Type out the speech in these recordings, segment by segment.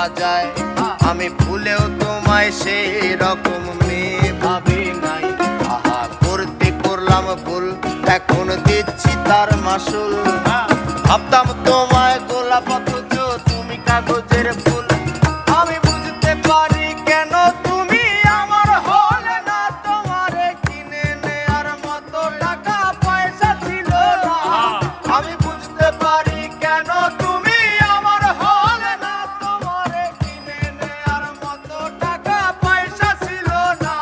বলা যায়। আমি ভুলেও তোমায় সেই রকম মেয়ে ভাবি নাই। আহা করতে করলাম ভুল, এখন দিচ্ছি তার মাসুল। ভাবতাম তোমায় গোলাপ অথচ তুমি কাগজের ফুল। আমি বুঝতে পারি কেন তুমি আমার হলে না, তোমারে কিনে নেয়ার মতো টাকা পয়সা ছিল না। আমি বুঝতে পারি কেন তুমি আমার হলে না, তোমারে কিনে নেয়ার মতো টাকা পয়সা ছিল না।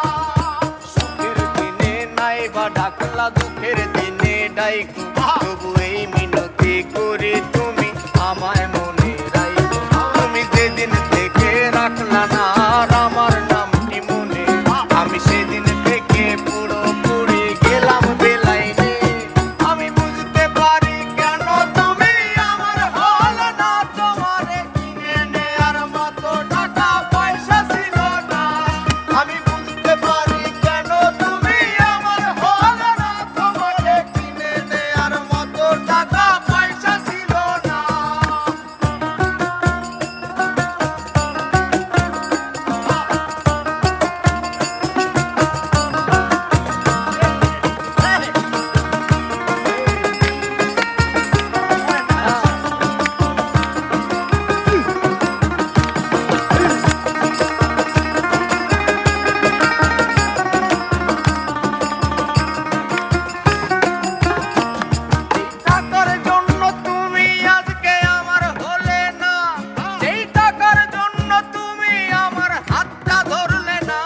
সুখের দিনে নাই বা ডাকলা, দুঃখের দিনে ডাইকো, তবু এই মিনতি করি তুমি আমায় মনে রাখো। তুমি যেদিন থেকে রাখলা না আর আমার নামটি মনে, আমি সেদিন থেকে পুরোপুরি গেলাম বেলাইনে। আমি বুঝতে পারি কেন তুমি আমার হলে না, তোমারে কিনে নেয়ার মতো টাকা পয়সা ছিল না। আমি বুঝতে পারি কেন তুমি আমার হলে না, তোমারে কিনে নেয়ার মতো টাকা পয়সা ছিল না। টাকার জন্য তুমি আজকে আমার হলে না, যেই টাকার জন্য তুমি আমার হাতটা ধরলে না,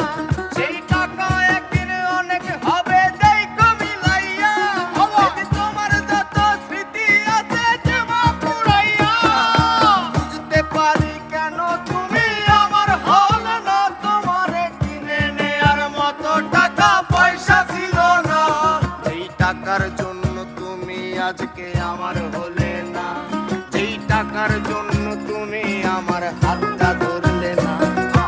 সেই টাকা একদিন অনেক হবে দেখো মিলাইয়া। সেদিন তোমার যত স্মৃতি আছে দেবা পুরাইয়া। বুঝতে পারি কেন তুমি আমার হলে না, তোমারে কিনে নেয়ার মতো টাকা পয়সা ছিল না। যেই টাকার জন্য তুমি আজকে আমার হলে না, যেই টাকার জন্য তুমি আমার হাতটা ধরলে না,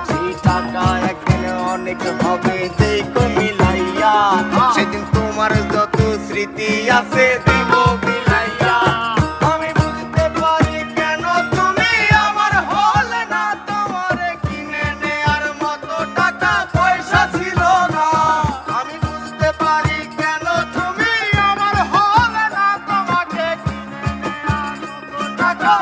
সেই টাকা একদিন অনেক হবে দেখো মিলাইয়া। সেদিন তোমার যত স্মৃতি আছে দেব মিলাইয়া। আমি বুঝতে পারি কেন তুমি আমার হলে না, তোমারে কিনে নেয়ার মতো টাকা পয়সা ছিল না। আমি বুঝতে পারি কেন তুমি আমার হলে না, তোমাকে কিনে নেয়ার মতো টাকা